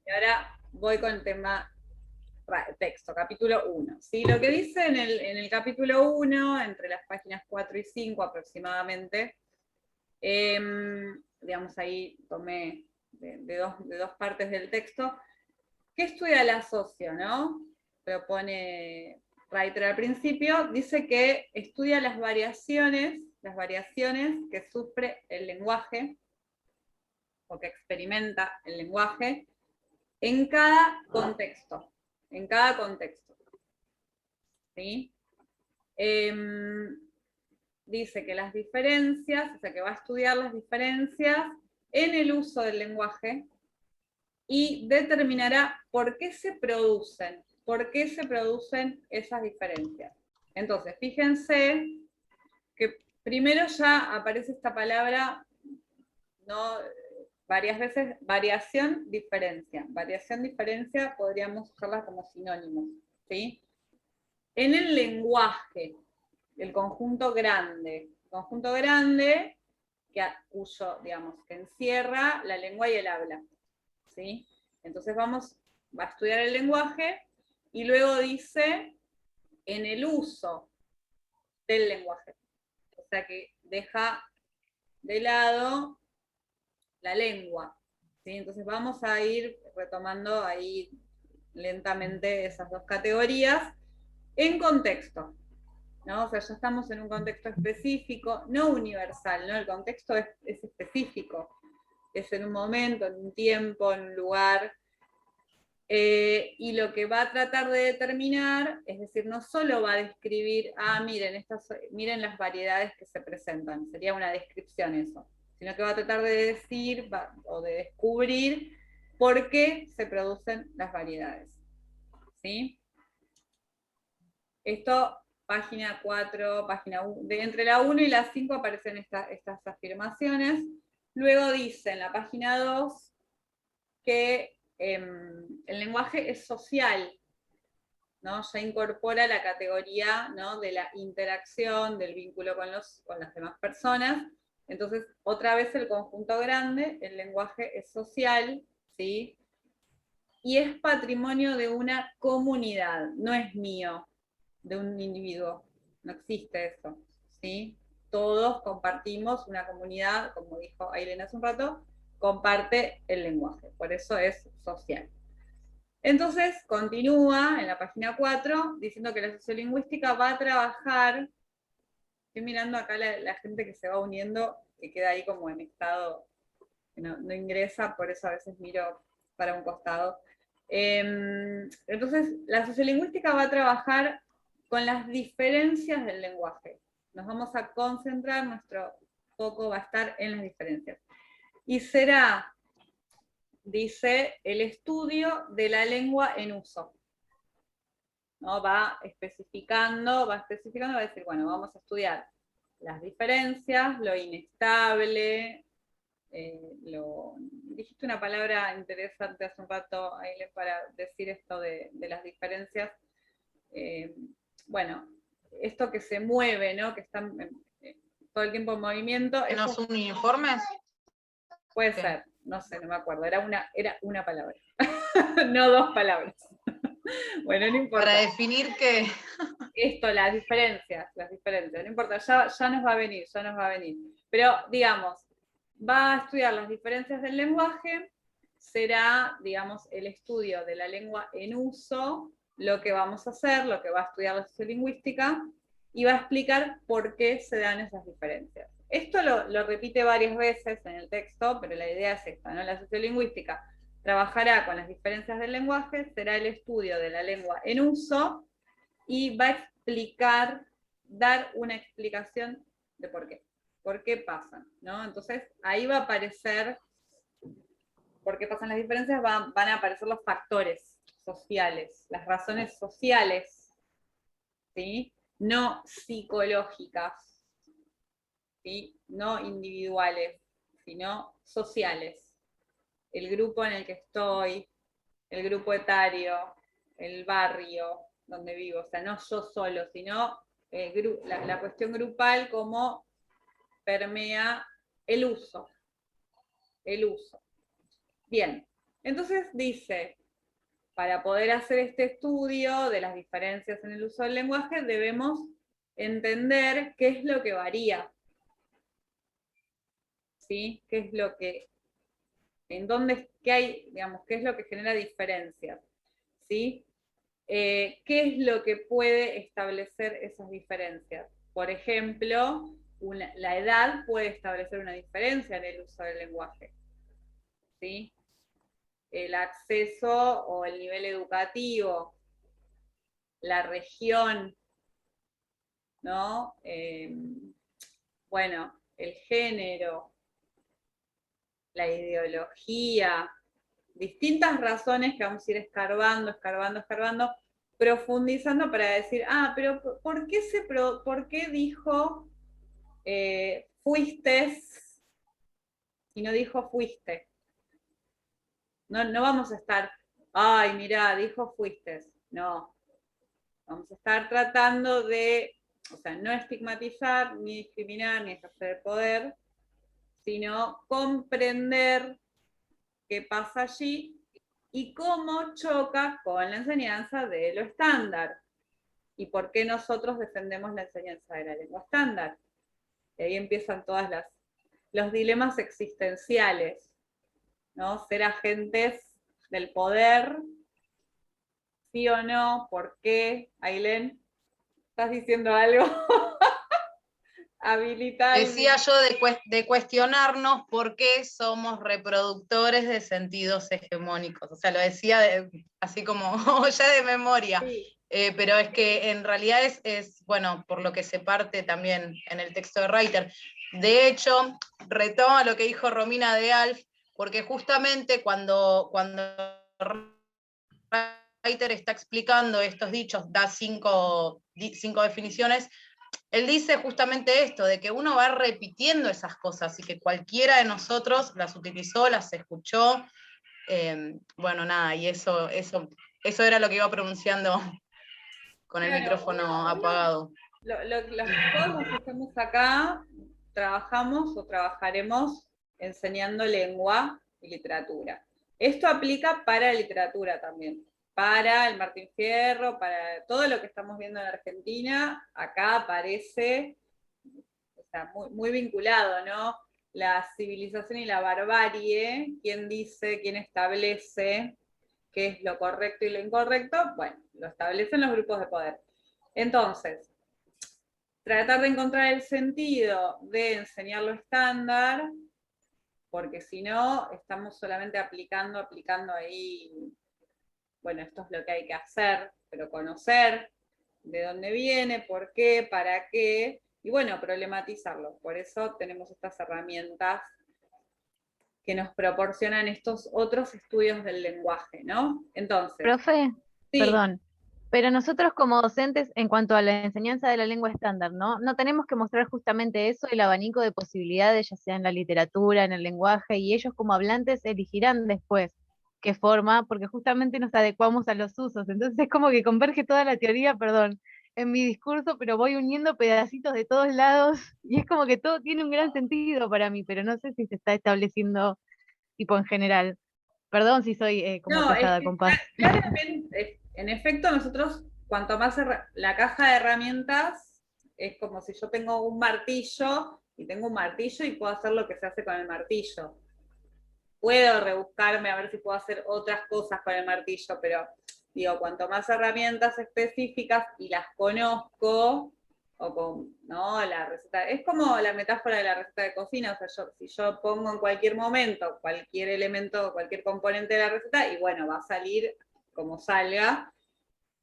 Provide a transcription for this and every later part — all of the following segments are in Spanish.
Y ahora voy con el tema texto, capítulo 1. ¿Sí? Lo que dice en el capítulo 1, entre las páginas 4 y 5 aproximadamente, digamos ahí tomé de dos partes del texto. ¿Qué estudia la socio, no? Propone Reiter al principio, dice que estudia las variaciones que sufre el lenguaje o que experimenta el lenguaje en cada contexto, ¿sí? Dice que las diferencias, o sea, que va a estudiar las diferencias en el uso del lenguaje y determinará por qué se producen esas diferencias. Entonces, fíjense que primero ya aparece esta palabra, ¿no? Varias veces, variación, diferencia. Variación, diferencia, podríamos usarla como sinónimos, ¿sí? En el lenguaje, el conjunto grande, cuyo, digamos, que encierra la lengua y el habla, ¿sí? Entonces va a estudiar el lenguaje y luego dice en el uso del lenguaje. O sea que deja de lado la lengua, ¿sí? Entonces vamos a ir retomando ahí lentamente esas dos categorías en contexto, ¿no? O sea, ya estamos en un contexto específico, no universal, ¿no? El contexto es específico, es en un momento, en un tiempo, en un lugar, y lo que va a tratar de determinar, es decir, no solo va a describir, miren las variedades que se presentan, sería una descripción eso, sino que va a tratar de decir o de descubrir por qué se producen las variedades, ¿sí? Esto, página 4, página 1, entre la 1 y la 5 aparecen estas afirmaciones. Luego dice en la página 2 que el lenguaje es social, ¿no? Ya incorpora la categoría, ¿no? De la interacción, del vínculo con las demás personas. Entonces, otra vez el conjunto grande, el lenguaje es social, ¿sí? Y es patrimonio de una comunidad, no es mío, de un individuo. No existe eso, ¿sí? Todos compartimos una comunidad, como dijo Aileen hace un rato, comparte el lenguaje, por eso es social. Entonces, continúa en la página 4 diciendo que la sociolingüística va a trabajar, estoy mirando acá la gente que se va uniendo, que queda ahí como en estado, que no ingresa, por eso a veces miro para un costado. Entonces, la sociolingüística va a trabajar con las diferencias del lenguaje. Nos vamos a concentrar, nuestro foco va a estar en las diferencias. Y será, dice, el estudio de la lengua en uso. ¿No? Va especificando, va a decir, bueno, vamos a estudiar las diferencias, lo inestable, dijiste una palabra interesante hace un rato, Aile, para decir esto de las diferencias. Bueno, esto que se mueve, ¿no? Que está todo el tiempo en movimiento. ¿Que no son uniformes? Puede ser, no sé, no me acuerdo, era una palabra, no dos palabras. Bueno, no importa. Para definir que... Esto, las diferencias, no importa, ya nos va a venir, Pero, digamos, va a estudiar las diferencias del lenguaje, será, digamos, el estudio de la lengua en uso, lo que vamos a hacer, lo que va a estudiar la sociolingüística, y va a explicar por qué se dan esas diferencias. Esto lo repite varias veces en el texto, pero la idea es esta, ¿no? La sociolingüística trabajará con las diferencias del lenguaje, será el estudio de la lengua en uso, y va a explicar, dar una explicación de por qué pasan, ¿no? Entonces ahí va a aparecer, por qué pasan las diferencias, van a aparecer los factores sociales, las razones sociales, ¿sí? No psicológicas, ¿sí? No individuales, sino sociales. El grupo en el que estoy, el grupo etario, el barrio donde vivo, o sea, no yo solo, sino la cuestión grupal como permea el uso. Bien, Entonces dice, para poder hacer este estudio de las diferencias en el uso del lenguaje, debemos entender qué es lo que varía. ¿Sí? ¿Qué es lo que, en dónde, qué hay, digamos, qué es lo que genera diferencias? ¿Sí? ¿Qué es lo que puede establecer esas diferencias? Por ejemplo, la edad puede establecer una diferencia en el uso del lenguaje. ¿Sí? El acceso o el nivel educativo, la región, ¿no? Bueno, el género, la ideología, distintas razones que vamos a ir escarbando, escarbando, escarbando, profundizando para decir, pero ¿por qué dijo fuiste y no dijo fuiste? No vamos a estar, ay, mirá, dijo fuiste. No, vamos a estar tratando de, o sea, no estigmatizar, ni discriminar, ni ejercer poder, sino comprender qué pasa allí y cómo choca con la enseñanza de lo estándar. Y por qué nosotros defendemos la enseñanza de la lengua estándar. Y ahí empiezan los dilemas existenciales, ¿no? Ser agentes del poder, sí o no, por qué. Ailén, ¿estás diciendo algo? Habilita el Decía yo de cuestionarnos por qué somos reproductores de sentidos hegemónicos. O sea, lo decía así como ya de memoria. sí. Pero es que en realidad bueno, por lo que se parte también en el texto de Reiter. De hecho, retoma lo que dijo Romina de Alf, porque justamente cuando Reiter está explicando estos dichos, da cinco definiciones. Él dice justamente esto, de que uno va repitiendo esas cosas y que cualquiera de nosotros las utilizó, las escuchó. Bueno, nada, y eso era lo que iba pronunciando con el Claro, micrófono apagado. todos los que estamos acá trabajamos o trabajaremos enseñando lengua y literatura. Esto aplica para literatura también, para el Martín Fierro, para todo lo que estamos viendo en Argentina, acá aparece, o sea, muy vinculado, ¿no? La civilización y la barbarie, quién dice, quién establece qué es lo correcto y lo incorrecto, bueno, lo establecen los grupos de poder. Entonces, tratar de encontrar el sentido de enseñar lo estándar, porque si no, estamos solamente aplicando ahí, bueno, esto es lo que hay que hacer, pero conocer de dónde viene, por qué, para qué, y bueno, problematizarlo. Por eso tenemos estas herramientas que nos proporcionan estos otros estudios del lenguaje, ¿no? Entonces, Profe, sí, perdón, pero nosotros como docentes, en cuanto a la enseñanza de la lengua estándar, ¿no? No tenemos que mostrar justamente eso, el abanico de posibilidades, ya sea en la literatura, en el lenguaje, y ellos como hablantes elegirán después qué forma, porque justamente nos adecuamos a los usos. Entonces es como que converge toda la teoría, perdón, en mi discurso, pero voy uniendo pedacitos de todos lados, y es como que todo tiene un gran sentido para mí, pero no sé si se está estableciendo tipo en general. Perdón si soy como no, es pesada, que compás. claramente, en efecto, nosotros, cuanto más la caja de herramientas, es como si yo tengo un martillo y tengo un martillo y puedo hacer lo que se hace con el martillo. Puedo rebuscarme a ver si puedo hacer otras cosas con el martillo, pero digo, cuanto más herramientas específicas y las conozco, o con, ¿no? La receta, es como la metáfora de la receta de cocina, o sea, si yo pongo en cualquier momento cualquier elemento, cualquier componente de la receta, y bueno, va a salir como salga.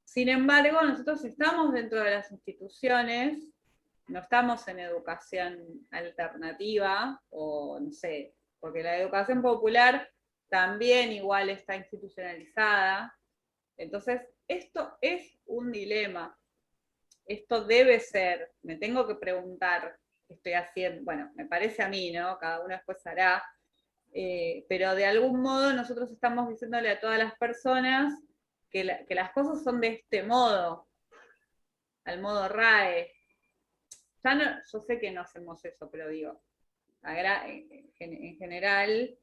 Sin embargo, nosotros estamos dentro de las instituciones, no estamos en educación alternativa, o no sé, porque la educación popular también igual está institucionalizada. Entonces, esto es un dilema. Esto debe ser, me tengo que preguntar qué estoy haciendo. Bueno, me parece a mí, ¿no? Cada uno después hará. Pero de algún modo nosotros estamos diciéndole a todas las personas que las cosas son de este modo, al modo RAE. Ya no, yo sé que no hacemos eso, pero digo, en general,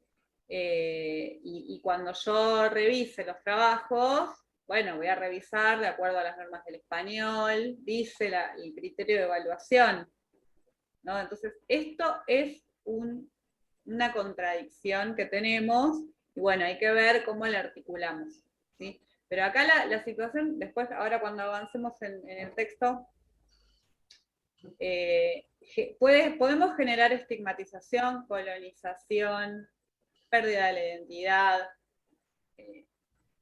y cuando yo revise los trabajos, bueno, voy a revisar de acuerdo a las normas del español, dice el criterio de evaluación, ¿no? Entonces, esto es una contradicción que tenemos, y bueno, hay que ver cómo la articulamos, ¿sí? Pero acá la situación, después, ahora cuando avancemos en el texto, podemos generar estigmatización, colonización, pérdida de la identidad,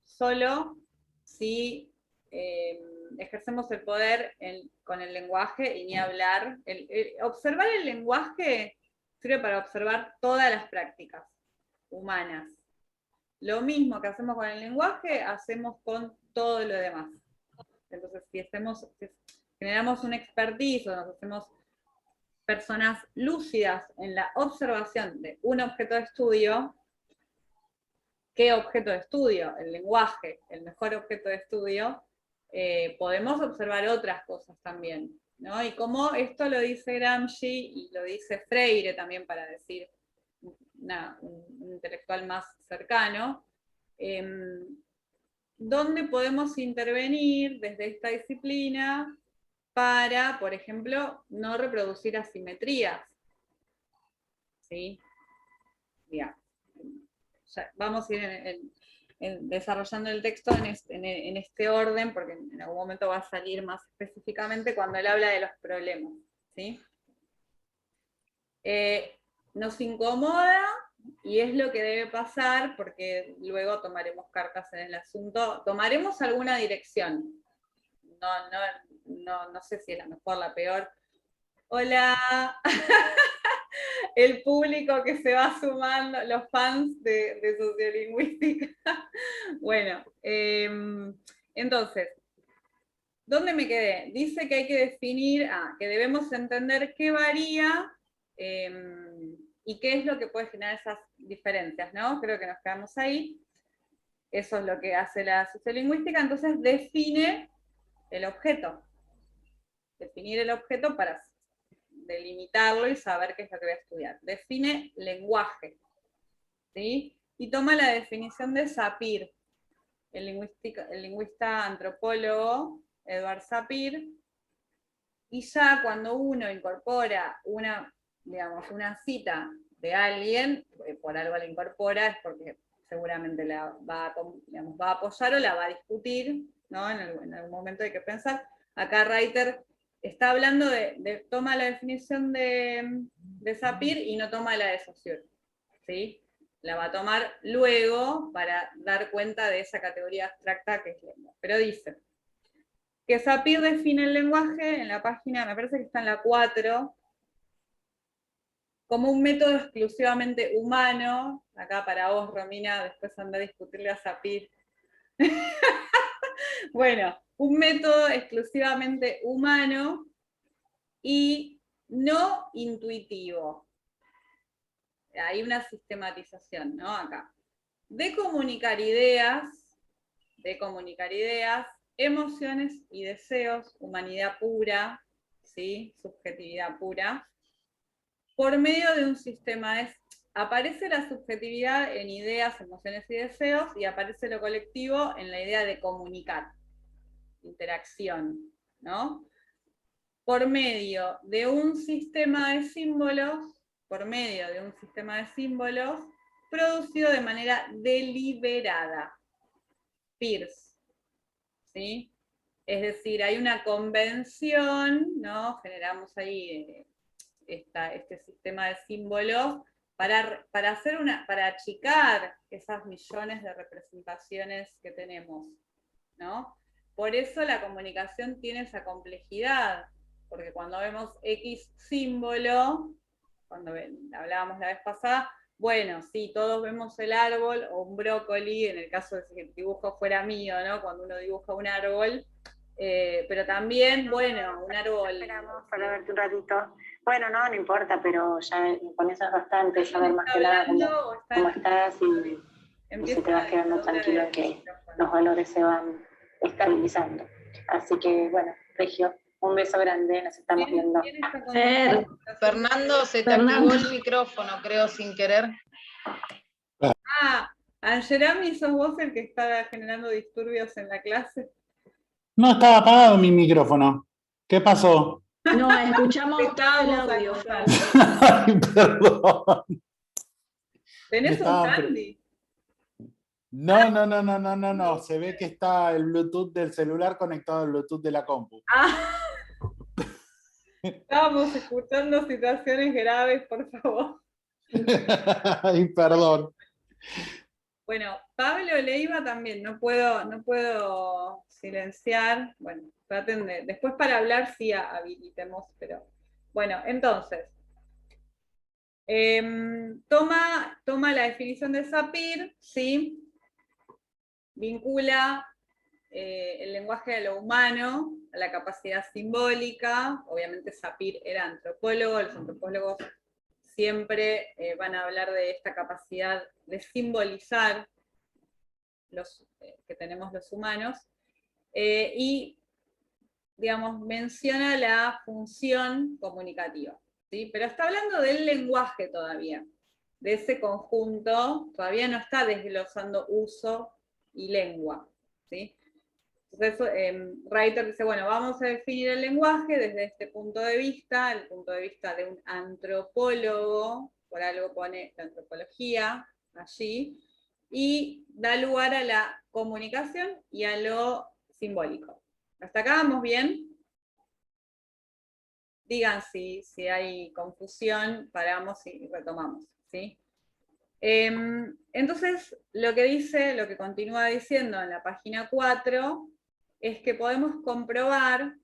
solo si ejercemos el poder con el lenguaje y ni hablar. Observar el lenguaje sirve para observar todas las prácticas humanas. Lo mismo que hacemos con el lenguaje, hacemos con todo lo demás. Entonces, si generamos un expertise o nos hacemos personas lúcidas en la observación de un objeto de estudio, ¿qué objeto de estudio? El lenguaje, el mejor objeto de estudio, podemos observar otras cosas también, ¿no? Y como esto lo dice Gramsci y lo dice Freire también, para decir un intelectual más cercano, ¿dónde podemos intervenir desde esta disciplina para, por ejemplo, no reproducir asimetrías? ¿Sí? Ya. Vamos a ir desarrollando el texto en este orden, porque en algún momento va a salir más específicamente cuando él habla de los problemas, ¿sí? Nos incomoda, y es lo que debe pasar, porque luego tomaremos cartas en el asunto, tomaremos alguna dirección. No sé si es la mejor, la peor. Hola. El público que se va sumando, los fans de sociolingüística. Bueno, entonces, ¿dónde me quedé? Dice que hay que definir, que debemos entender qué varía y qué es lo que puede generar esas diferencias, ¿no? Creo que nos quedamos ahí. Eso es lo que hace la sociolingüística. Entonces, define el objeto. Definir el objeto para delimitarlo y saber qué es lo que voy a estudiar. Define lenguaje, ¿sí? Y toma la definición de Sapir, el lingüista antropólogo Edward Sapir, y ya cuando uno incorpora una cita de alguien, por algo la incorpora, es porque seguramente la va a apoyar o la va a discutir, ¿no? En algún momento hay que pensar. Acá Reiter está hablando toma la definición de Sapir y no toma la de Saussure, ¿sí? La va a tomar luego para dar cuenta de esa categoría abstracta que es lengua. Pero dice que Sapir define el lenguaje en la página, me parece que está en la 4, como un método exclusivamente humano. Acá para vos, Romina, después anda a discutirle a Sapir. Bueno, un método exclusivamente humano y no intuitivo. Hay una sistematización, ¿no? Acá. De comunicar ideas, emociones y deseos, humanidad pura, ¿sí? Subjetividad pura, por medio de un sistema. Aparece la subjetividad en ideas, emociones y deseos, y aparece lo colectivo en la idea de comunicar, interacción, ¿no? Por medio de un sistema de símbolos, producido de manera deliberada. Peirce, ¿sí? Es decir, hay una convención, ¿no? Generamos ahí este sistema de símbolos para achicar esas millones de representaciones que tenemos, ¿no? Por eso la comunicación tiene esa complejidad, porque cuando vemos X símbolo, cuando hablábamos la vez pasada, bueno, sí, todos vemos el árbol o un brócoli, en el caso de que el dibujo fuera mío, ¿no? Cuando uno dibuja un árbol, pero también, bueno, un árbol... Esperamos para verte un ratito. Bueno, no importa, pero ya con eso es bastante, saber más que nada cómo estás y se te va quedando tranquilo en que los valores se van estabilizando. Así que, bueno, Regio, un beso grande, nos estamos viendo. Fernando, se te activó el micrófono, creo, sin querer. Angerami, ¿sos vos el que está generando disturbios en la clase? No, estaba apagado mi micrófono. ¿Qué pasó? No, escuchamos todo el Estábamos audio. escuchando. Ay, perdón. ¿Tenés un handy? No. Se ve que está el Bluetooth del celular conectado al Bluetooth de la compu. Ah. Estábamos escuchando situaciones graves, por favor. Ay, perdón. Bueno, Pablo Leiva también, no puedo silenciar. Bueno, traten de. Después para hablar sí habilitemos, pero. Bueno, entonces. Toma la definición de Sapir, ¿sí? Vincula el lenguaje de lo humano a la capacidad simbólica. Obviamente Sapir era antropólogo, los antropólogos siempre van a hablar de esta capacidad de simbolizar que tenemos los humanos, y, digamos, menciona la función comunicativa, ¿sí? Pero está hablando del lenguaje todavía, de ese conjunto, todavía no está desglosando uso y lengua, ¿sí? Entonces, Reiter dice, bueno, vamos a definir el lenguaje desde este punto de vista, el punto de vista de un antropólogo, por algo pone la antropología allí, y da lugar a la comunicación y a lo simbólico. ¿Hasta acá vamos bien? Digan si hay confusión, paramos y retomamos, ¿sí? Entonces, lo que continúa diciendo en la página 4, es que podemos comprobar,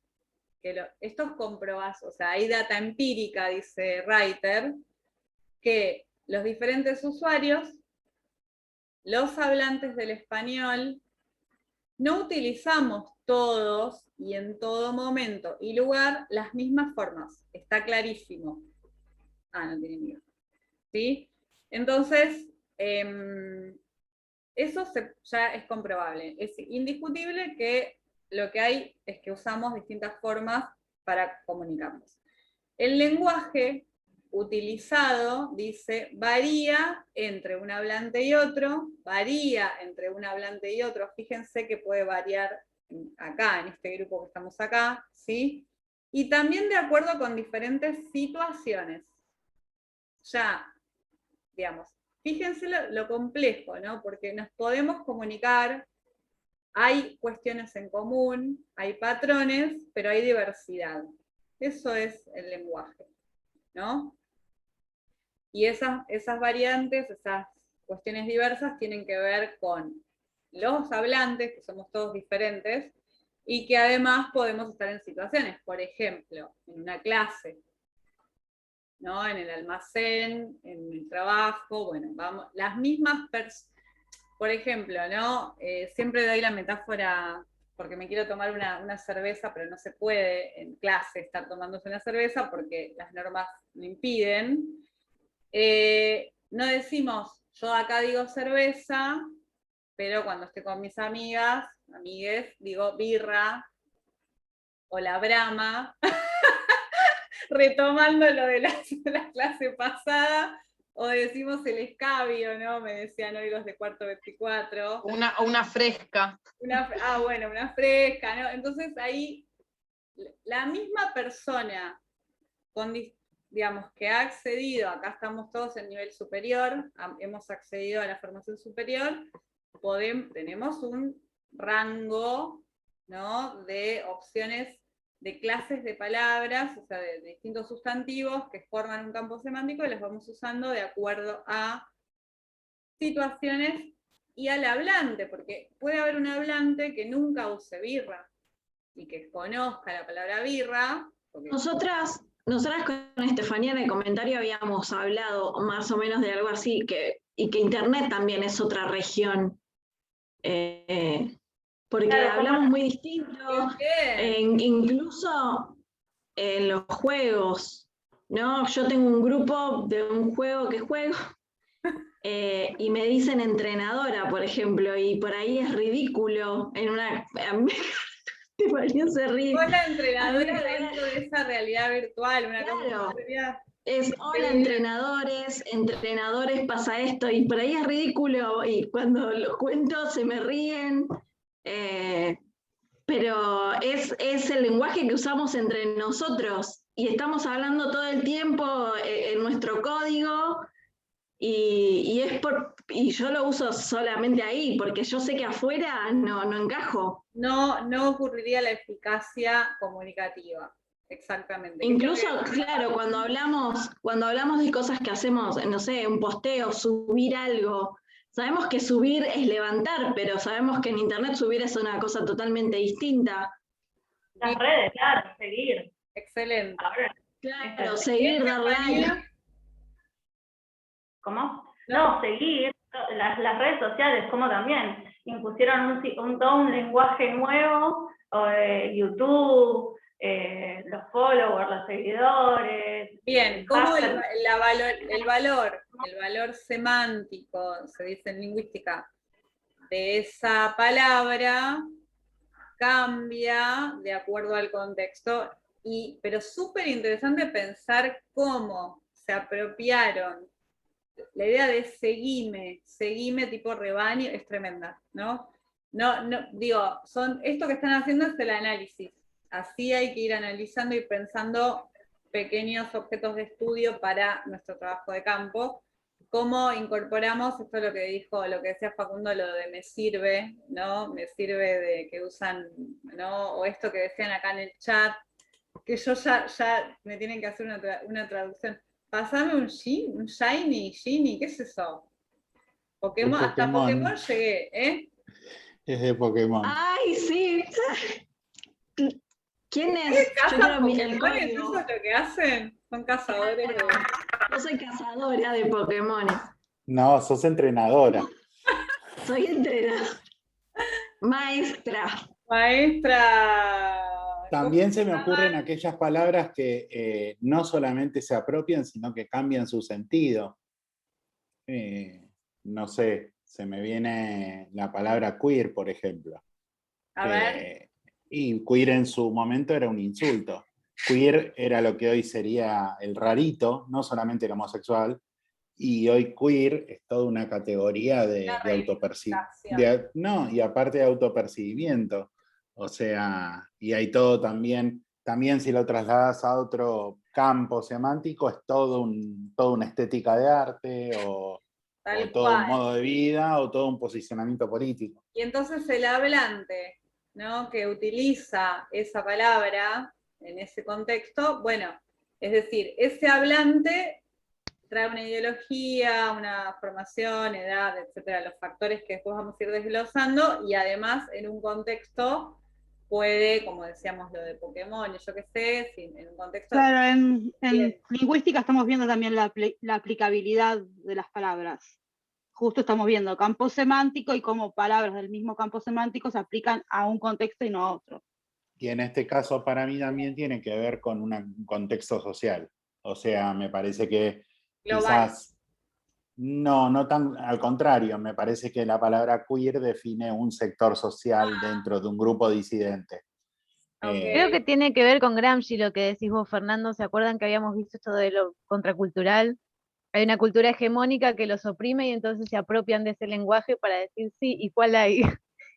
estos comprobas, o sea, hay data empírica, dice Reiter, que los diferentes usuarios, los hablantes del español, no utilizamos todos y en todo momento y lugar las mismas formas. Está clarísimo. No tiene miedo. ¿Sí? Entonces, eso ya es comprobable. Es indiscutible que lo que hay es que usamos distintas formas para comunicarnos. El lenguaje utilizado, dice, varía entre un hablante y otro, fíjense que puede variar acá, en este grupo que estamos acá, ¿sí? Y también de acuerdo con diferentes situaciones. Ya, digamos, fíjense lo complejo, ¿no? Porque nos podemos comunicar, hay cuestiones en común, hay patrones, pero hay diversidad. Eso es el lenguaje, ¿no? Y esas variantes, esas cuestiones diversas tienen que ver con los hablantes, que somos todos diferentes, y que además podemos estar en situaciones, por ejemplo, en una clase, ¿no? En el almacén, en el trabajo, bueno, vamos, las mismas personas, por ejemplo, ¿no? Siempre doy la metáfora, porque me quiero tomar una cerveza, pero no se puede en clase estar tomándose una cerveza porque las normas lo impiden. No decimos, yo acá digo cerveza, pero cuando estoy con mis amigues, digo birra o la brama, retomando lo de la clase pasada, o decimos el escabio, ¿no? Me decían hoy los de cuarto 24. Una fresca. Bueno, una fresca, ¿no? Entonces ahí, la misma persona digamos, que ha accedido, acá estamos todos en nivel superior, hemos accedido a la formación superior, tenemos un rango, ¿no? De opciones de clases de palabras, o sea, de distintos sustantivos que forman un campo semántico y los vamos usando de acuerdo a situaciones y al hablante, porque puede haber un hablante que nunca use birra y que conozca la palabra birra. Nosotras con Estefanía en el comentario habíamos hablado más o menos de algo así, y que Internet también es otra región, porque claro, hablamos muy distinto, incluso en los juegos, ¿no? Yo tengo un grupo de un juego que juego, y me dicen entrenadora, por ejemplo, y por ahí es ridículo, Vos la entrenadora dentro de esa realidad virtual, una claro. cosa sería. hola entrenadores pasa esto, y por ahí es ridículo, y cuando lo cuento se me ríen, pero es el lenguaje que usamos entre nosotros, y estamos hablando todo el tiempo en nuestro código, y yo lo uso solamente ahí, porque yo sé que afuera no encajo. No ocurriría la eficacia comunicativa. Exactamente. Incluso, claro, cuando hablamos de cosas que hacemos, no sé, un posteo, subir algo, sabemos que subir es levantar, pero sabemos que en internet subir es una cosa totalmente distinta. Las redes, claro, seguir. Excelente. Ahora, claro, seguir, dar like. ¿Cómo? No, seguir. Las redes sociales, como también impusieron todo un lenguaje nuevo, YouTube, los followers, los seguidores. Bien, ¿cómo el valor semántico, se dice en lingüística, de esa palabra cambia de acuerdo al contexto? Pero súper interesante pensar cómo se apropiaron. La idea de seguime tipo rebaño es tremenda, ¿no? Digo, esto que están haciendo es el análisis. Así hay que ir analizando y pensando pequeños objetos de estudio para nuestro trabajo de campo. ¿Cómo incorporamos esto lo que decía Facundo, lo de me sirve, ¿no? Me sirve de que usan, ¿no? O esto que decían acá en el chat, que yo ya me tienen que hacer una traducción. Pasame un Shiny, ¿qué es eso? Pokémon, hasta Pokémon llegué, ¿eh? Es de Pokémon. ¡Ay, sí! ¿Quién es? Yo quiero el código. ¿Eso es lo que hacen? Son cazadores de... Yo soy cazadora de Pokémon. No, sos entrenadora. Soy entrenadora. Maestra. También se me ocurren aquellas palabras que no solamente se apropian, sino que cambian su sentido. No sé, se me viene la palabra queer, por ejemplo. A ver. Y queer en su momento era un insulto. Queer era lo que hoy sería el rarito, no solamente el homosexual, y hoy queer es toda una categoría de autopercibimiento. No, y aparte de autopercibimiento. O sea, y hay todo también si lo trasladas a otro campo semántico, es toda una estética de arte, o todo un modo de vida, o todo un posicionamiento político. Y entonces el hablante, ¿no?, que utiliza esa palabra en ese contexto, bueno, es decir, ese hablante trae una ideología, una formación, edad, etcétera, los factores que después vamos a ir desglosando, y además en un contexto puede, como decíamos lo de Pokémon, yo qué sé, en un contexto... Claro, en lingüística estamos viendo también la aplicabilidad de las palabras. Justo estamos viendo campo semántico y cómo palabras del mismo campo semántico se aplican a un contexto y no a otro. Y en este caso para mí también tiene que ver con un contexto social. O sea, me parece que global. Quizás no tan al contrario, me parece que la palabra queer define un sector social dentro de un grupo disidente. Creo que tiene que ver con Gramsci lo que decís vos, Fernando. ¿Se acuerdan que habíamos visto esto de lo contracultural? Hay una cultura hegemónica que los oprime y entonces se apropian de ese lenguaje para decir sí, ¿y cuál hay?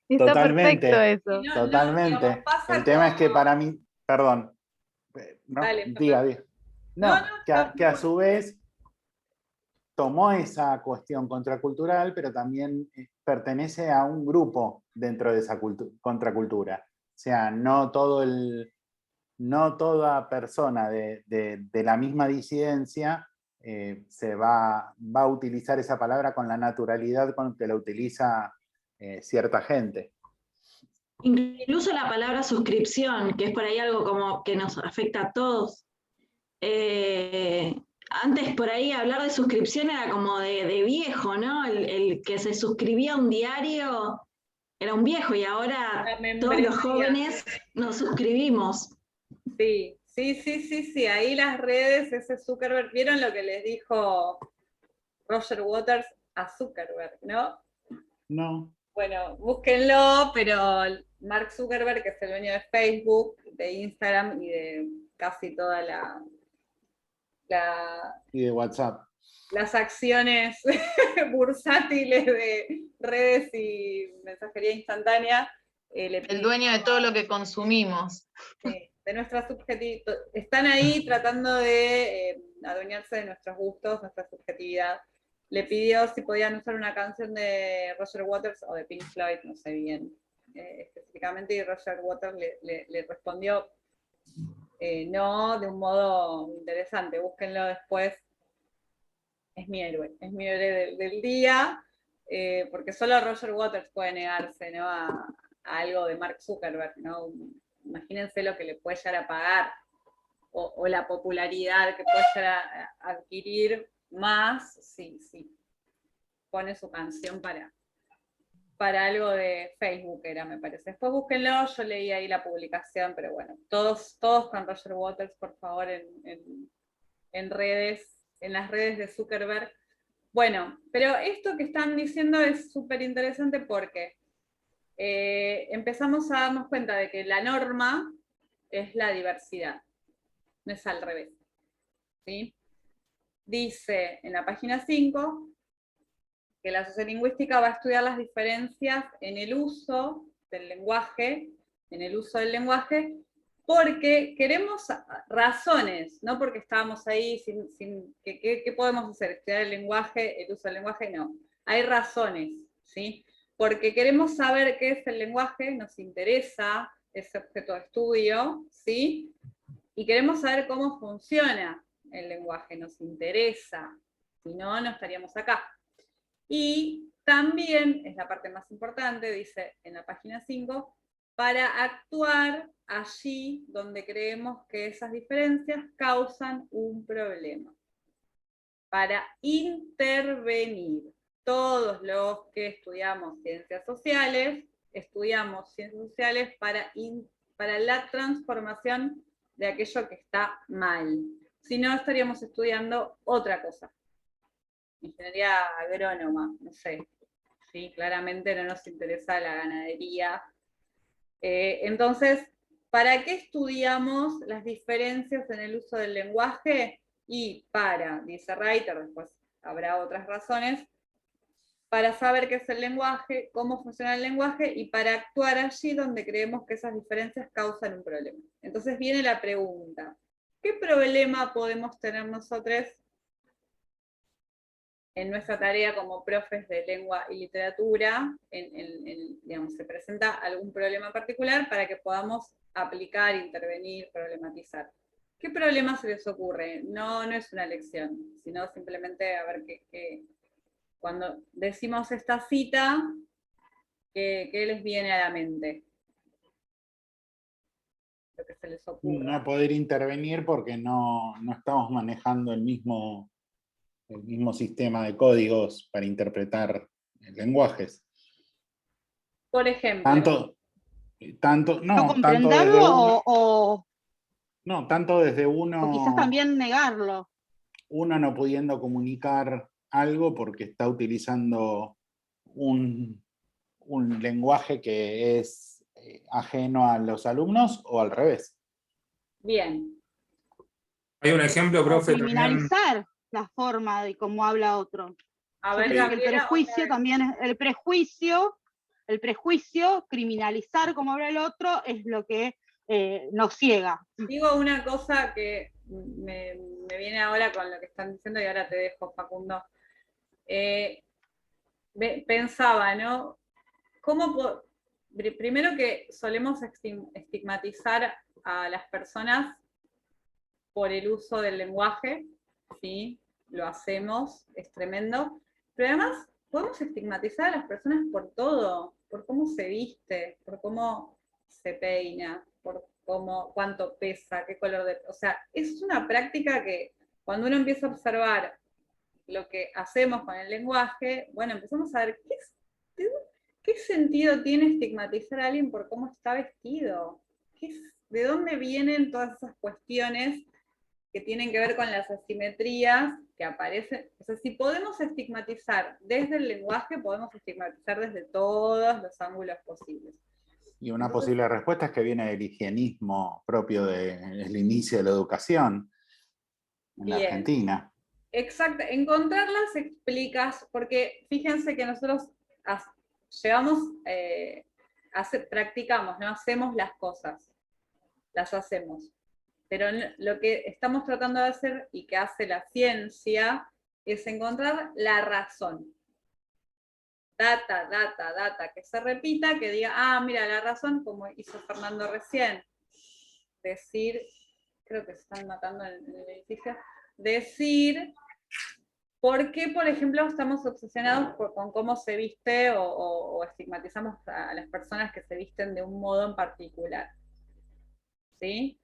Y está Totalmente, perfecto eso. totalmente. El tema es que para mí, perdón, ¿no? Dale, diga. Que a su vez tomó esa cuestión contracultural, pero también pertenece a un grupo dentro de esa contracultura. O sea, no toda persona de la misma disidencia se va a utilizar esa palabra con la naturalidad con que la utiliza cierta gente. Incluso la palabra suscripción, que es por ahí algo como que nos afecta a todos. Antes por ahí hablar de suscripción era como de viejo, ¿no? El que se suscribía a un diario era un viejo, y ahora todos los jóvenes nos suscribimos. Sí, ahí las redes, ese Zuckerberg, ¿vieron lo que les dijo Roger Waters a Zuckerberg, no? No. Bueno, búsquenlo, pero Mark Zuckerberg, que es el dueño de Facebook, de Instagram y de casi toda Y de WhatsApp. Las acciones bursátiles de redes y mensajería instantánea. El dueño de todo lo que consumimos. De nuestra subjetividad. Están ahí tratando de adueñarse de nuestros gustos, nuestra subjetividad. Le pidió si podían usar una canción de Roger Waters o de Pink Floyd, no sé bien específicamente, y Roger Waters le respondió no, de un modo interesante. Búsquenlo después. Es mi héroe del día, porque solo Roger Waters puede negarse, ¿no? a algo de Mark Zuckerberg, ¿no? Imagínense lo que le puede llegar a pagar, o la popularidad que puede llegar a adquirir más si pone su canción para algo de Facebook, era, me parece. Después búsquenlo, yo leí ahí la publicación, pero bueno, todos con Roger Waters, por favor, en redes, en las redes de Zuckerberg. Bueno, pero esto que están diciendo es súper interesante porque empezamos a darnos cuenta de que la norma es la diversidad, no es al revés. ¿Sí? Dice en la página 5 que la sociolingüística va a estudiar las diferencias en el uso del lenguaje, porque queremos razones, no porque estábamos ahí ¿qué podemos hacer? ¿Estudiar el lenguaje, el uso del lenguaje? No. Hay razones, ¿sí? Porque queremos saber qué es el lenguaje, nos interesa ese objeto de estudio, ¿sí? Y queremos saber cómo funciona el lenguaje, nos interesa, si no, no estaríamos acá. Y también, es la parte más importante, dice en la página 5, para actuar allí donde creemos que esas diferencias causan un problema. Para intervenir. Todos los que estudiamos ciencias sociales para la transformación de aquello que está mal. Si no, estaríamos estudiando otra cosa. Ingeniería agrónoma, no sé. ¿Sí? Claramente no nos interesa la ganadería. Entonces, ¿para qué estudiamos las diferencias en el uso del lenguaje? Y dice Reiter, después habrá otras razones, para saber qué es el lenguaje, cómo funciona el lenguaje, y para actuar allí donde creemos que esas diferencias causan un problema. Entonces viene la pregunta, ¿qué problema podemos tener nosotros en nuestra tarea como profes de lengua y literatura? Digamos, se presenta algún problema particular para que podamos aplicar, intervenir, problematizar. ¿Qué problema se les ocurre? No es una lección, sino simplemente a ver cuando decimos esta cita, ¿qué les viene a la mente? Lo que se les ocurre. No poder intervenir porque no estamos manejando el mismo sistema de códigos para interpretar lenguajes. Por ejemplo. ¿No comprenderlo tanto desde uno... O quizás también negarlo. Uno no pudiendo comunicar algo porque está utilizando un lenguaje que es ajeno a los alumnos, o al revés. Bien. Hay un ejemplo, profe. Criminalizar la forma de cómo habla otro. A ver, el prejuicio también es el prejuicio, criminalizar cómo habla el otro es lo que nos ciega. Digo una cosa que me viene ahora con lo que están diciendo, y ahora te dejo, Facundo. Pensaba, ¿no? Primero que solemos estigmatizar a las personas por el uso del lenguaje, ¿sí? Lo hacemos, es tremendo, pero además podemos estigmatizar a las personas por todo, por cómo se viste, por cómo se peina, por cuánto pesa, qué color de... O sea, es una práctica que cuando uno empieza a observar lo que hacemos con el lenguaje, bueno, empezamos a ver qué sentido tiene estigmatizar a alguien por cómo está vestido, de dónde vienen todas esas cuestiones que tienen que ver con las asimetrías que aparecen. O sea, si podemos estigmatizar desde el lenguaje, podemos estigmatizar desde todos los ángulos posibles. Y una posible respuesta es que viene del higienismo propio del inicio de la educación. En la Argentina. Exacto, encontrarlas explicas, porque fíjense que nosotros llevamos, practicamos, ¿no? Hacemos las cosas, las hacemos. Pero lo que estamos tratando de hacer y que hace la ciencia es encontrar la razón. Data, que se repita, que diga, mira, la razón, como hizo Fernando recién, decir, creo que se están matando en el edificio, decir por qué, por ejemplo, estamos obsesionados con cómo se viste o estigmatizamos a las personas que se visten de un modo en particular. ¿Sí?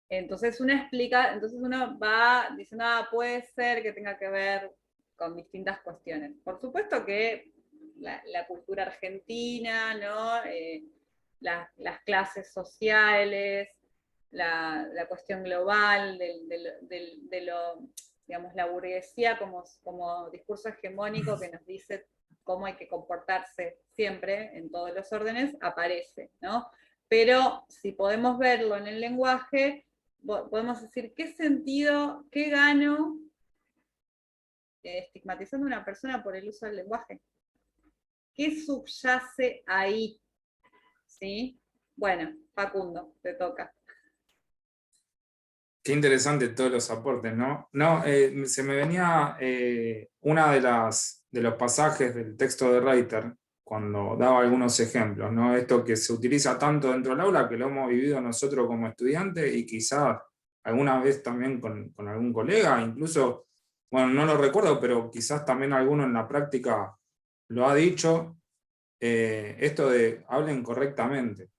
Entonces uno va diciendo, puede ser que tenga que ver con distintas cuestiones. Por supuesto que la cultura argentina, ¿no? Las clases sociales, la cuestión global de lo, digamos, la burguesía como discurso hegemónico que nos dice cómo hay que comportarse siempre en todos los órdenes, aparece, ¿no? Pero si podemos verlo en el lenguaje, podemos decir, ¿qué sentido, qué gano estigmatizando a una persona por el uso del lenguaje? ¿Qué subyace ahí? ¿Sí? Bueno, Facundo, te toca. Qué interesante todos los aportes, ¿no? No, se me venía una de los pasajes del texto de Reiter, cuando daba algunos ejemplos, ¿no? Esto que se utiliza tanto dentro del aula, que lo hemos vivido nosotros como estudiantes, y quizás alguna vez también con algún colega, incluso, bueno, no lo recuerdo, pero quizás también alguno en la práctica lo ha dicho, esto de hablen correctamente,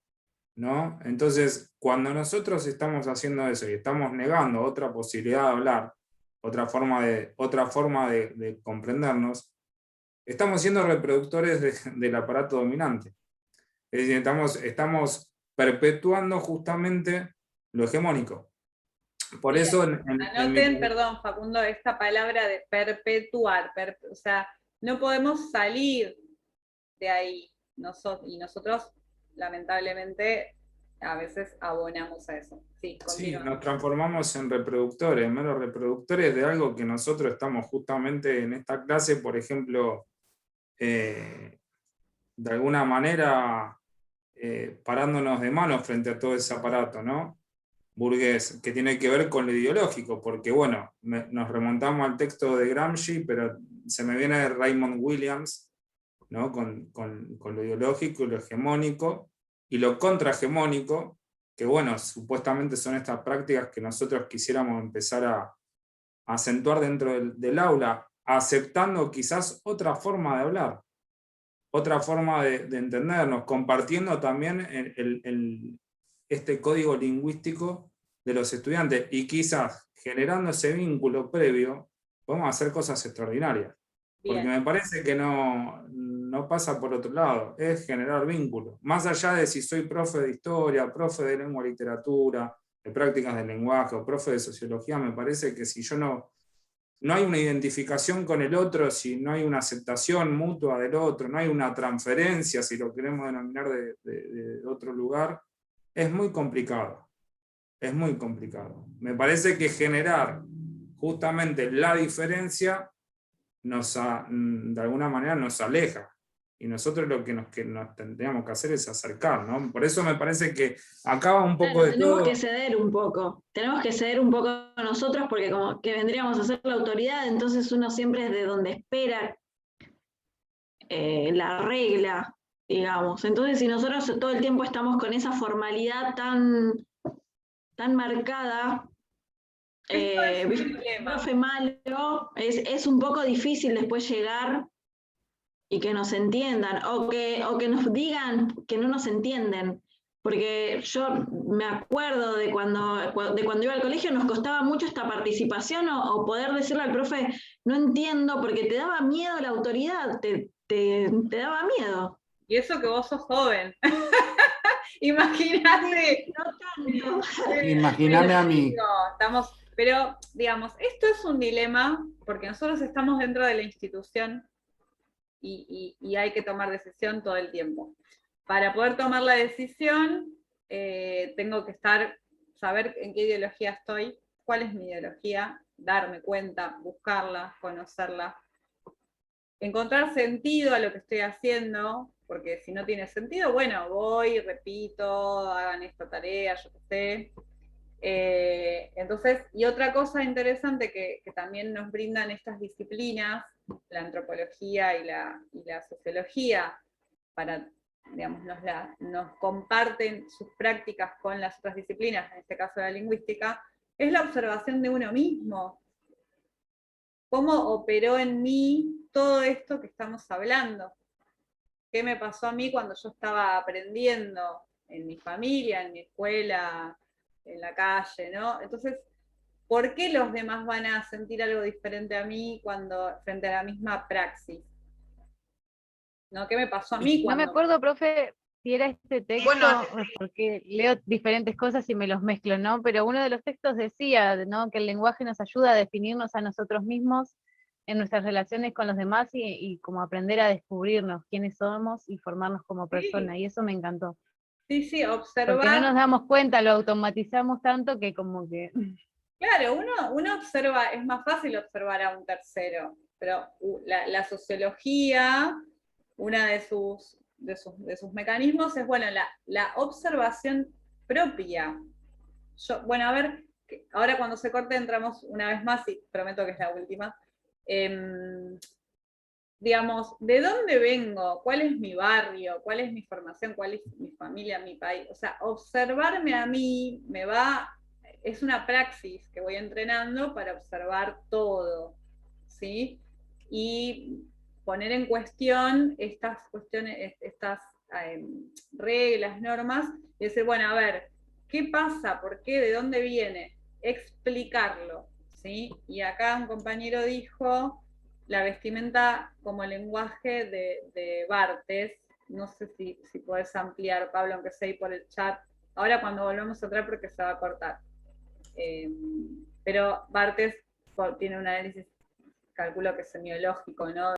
¿no? Entonces, cuando nosotros estamos haciendo eso y estamos negando otra posibilidad de hablar, otra forma de comprendernos, estamos siendo reproductores del aparato dominante. Es decir, estamos perpetuando justamente lo hegemónico. Por eso... Anoten, perdón, Facundo, esta palabra de perpetuar, o sea, no podemos salir de ahí, y nosotros lamentablemente a veces abonamos a eso. Sí, nos transformamos en reproductores, meros reproductores de algo que nosotros estamos justamente en esta clase, por ejemplo, de alguna manera parándonos de manos frente a todo ese aparato, ¿no? Burgués, que tiene que ver con lo ideológico, porque bueno, nos remontamos al texto de Gramsci, pero se me viene Raymond Williams, ¿no? Con lo ideológico y lo hegemónico, y lo contrahegemónico, que bueno, supuestamente son estas prácticas que nosotros quisiéramos empezar a acentuar dentro del aula, aceptando quizás otra forma de hablar, otra forma de entendernos, compartiendo también este código lingüístico de los estudiantes, y quizás generando ese vínculo previo, podemos hacer cosas extraordinarias. Porque me parece que no pasa por otro lado, es generar vínculos. Más allá de si soy profe de historia, profe de lengua y literatura, de prácticas del lenguaje, o profe de sociología, me parece que si yo no hay una identificación con el otro, si no hay una aceptación mutua del otro, no hay una transferencia, si lo queremos denominar de otro lugar, es muy complicado. Es muy complicado. Me parece que generar justamente la diferencia de alguna manera nos aleja. Y nosotros lo que nos tendríamos que hacer es acercar, ¿no? Por eso me parece que acaba un poco de todo. Tenemos que ceder un poco nosotros, porque como que vendríamos a ser la autoridad, entonces uno siempre es de donde espera la regla, digamos. Entonces si nosotros todo el tiempo estamos con esa formalidad tan marcada, profe malo, es un poco difícil después llegar y que nos entiendan, o que nos digan que no nos entienden, porque yo me acuerdo de cuando iba al colegio nos costaba mucho esta participación o poder decirle al profe, no entiendo, porque te daba miedo la autoridad, te daba miedo. Y eso que vos sos joven. Imagínate. No tanto. Imagíname a mí. Pero, digamos, esto es un dilema, porque nosotros estamos dentro de la institución y hay que tomar decisión todo el tiempo. Para poder tomar la decisión, tengo que saber en qué ideología estoy, cuál es mi ideología, darme cuenta, buscarla, conocerla, encontrar sentido a lo que estoy haciendo, porque si no tiene sentido, bueno, voy, repito, hagan esta tarea, yo qué sé. Entonces, y otra cosa interesante que también nos brindan estas disciplinas, la antropología y la sociología, para, digamos, nos comparten sus prácticas con las otras disciplinas, en este caso la lingüística, es la observación de uno mismo. ¿Cómo operó en mí todo esto que estamos hablando? ¿Qué me pasó a mí cuando yo estaba aprendiendo en mi familia, en mi escuela, en la calle, ¿no? Entonces, ¿por qué los demás van a sentir algo diferente a mí frente a la misma praxis? ¿No? ¿Qué me pasó a mí No cuando... me acuerdo, profe, si era este texto, porque leo diferentes cosas y me los mezclo, ¿no? Pero uno de los textos decía, ¿no?, que el lenguaje nos ayuda a definirnos a nosotros mismos en nuestras relaciones con los demás y como aprender a descubrirnos quiénes somos y formarnos como persona, y eso me encantó. Sí, observar. Porque no nos damos cuenta, lo automatizamos tanto que como que... Claro, uno observa, es más fácil observar a un tercero, pero la sociología, una de sus mecanismos es, bueno, la observación propia. Bueno, a ver, ahora cuando se corte entramos una vez más, y prometo que es la última. Digamos, ¿de dónde vengo? ¿Cuál es mi barrio? ¿Cuál es mi formación? ¿Cuál es mi familia, mi país? O sea, observarme a mí es una praxis que voy entrenando para observar todo, ¿sí? Y poner en cuestión estas cuestiones, estas reglas, normas, y decir, bueno, a ver, ¿qué pasa? ¿Por qué? ¿De dónde viene? Explicarlo, ¿sí? Y acá un compañero dijo la vestimenta como lenguaje de Barthes. No sé si podés ampliar, Pablo, aunque sea ahí por el chat. Ahora cuando volvemos a entrar porque se va a cortar. Pero Barthes tiene un análisis, calculo que semiológico, ¿no?